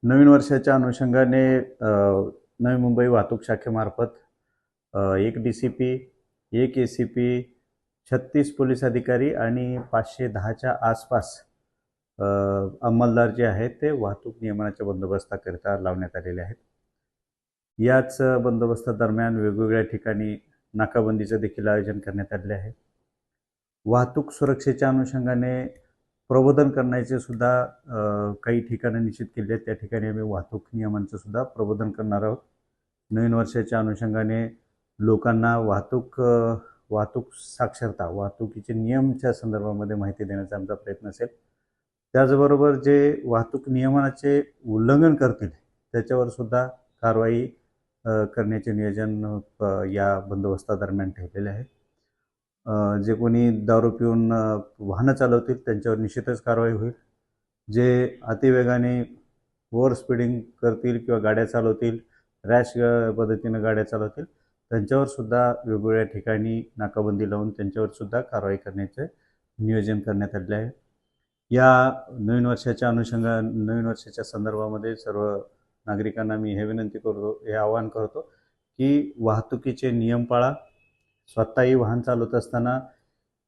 नवीन वर्षाच्या अनुषंगाने नवी मुंबई वाहतूक शाखेमार्फत एक DCP, एक ACP, 36 पोलीस अधिकारी आणि 510च्या आसपास अंमलदार जे आहेत ते वाहतूक नियमनाच्या बंदोबस्ताकरिता लावण्यात आलेले आहेत. याच बंदोबस्तादरम्यान वेगवेगळ्या ठिकाणी नाकाबंदीचं देखील आयोजन करण्यात आलेले आहे. वाहतूक सुरक्षेच्या अनुषंगाने प्रबोधन करण्याचे सुद्धा काही ठिकाणं निश्चित केली आहेत. त्या ठिकाणी आम्ही वाहतूक नियमांचं सुद्धा प्रबोधन करणार आहोत. नवीन वर्षाच्या अनुषंगाने लोकांना वाहतूक साक्षरता, वाहतुकीचे नियमच्या संदर्भामध्ये माहिती देण्याचा आमचा प्रयत्न असेल. त्याचबरोबर जे वाहतूक नियमाचे उल्लंघन करतील त्याच्यावर सुद्धा कारवाई करण्याचे नियोजन या बंदोबस्तादरम्यान ठेवलेले आहे. जे कोणी दारू पिऊन वाहनं चालवतील त्यांच्यावर निश्चितच कारवाई होईल. जे अतिवेगाने ओव्हर स्पीडिंग करतील किंवा गाड्या चालवतील, रॅश पद्धतीनं गाड्या चालवतील, त्यांच्यावर सुद्धा वेगवेगळ्या ठिकाणी नाकाबंदी लावून त्यांच्यावर सुद्धा कारवाई करण्याचे नियोजन करण्यात आले आहे. या नवीन वर्षाच्या संदर्भामध्ये सर्व नागरिकांना मी हे आवाहन करतो की वाहतुकीचे नियम पाळा. स्वतःही वाहन चालवत असताना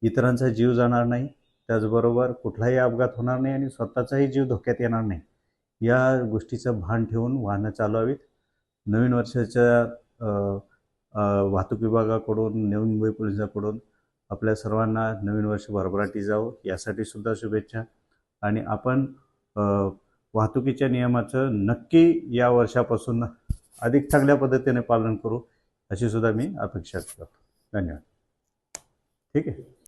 इतरांचा जीव जाणार नाही, त्याचबरोबर कुठलाही अपघात होणार नाही आणि स्वतःचाही जीव धोक्यात येणार नाही, या गोष्टीचं भान ठेवून वाहनं चालवावीत. नवीन वर्षाच्या वाहतूक विभागाकडून, नवी मुंबई पोलिसांकडून आपल्या सर्वांना नवीन वर्ष भरभराटी जावं यासाठी सुद्धा शुभेच्छा. आणि आपण वाहतुकीच्या नियमाचं नक्की या वर्षापासून अधिक चांगल्या पद्धतीने पालन करू अशी सुद्धा मी अपेक्षा करतो. धन्यवाद. ठीक आहे.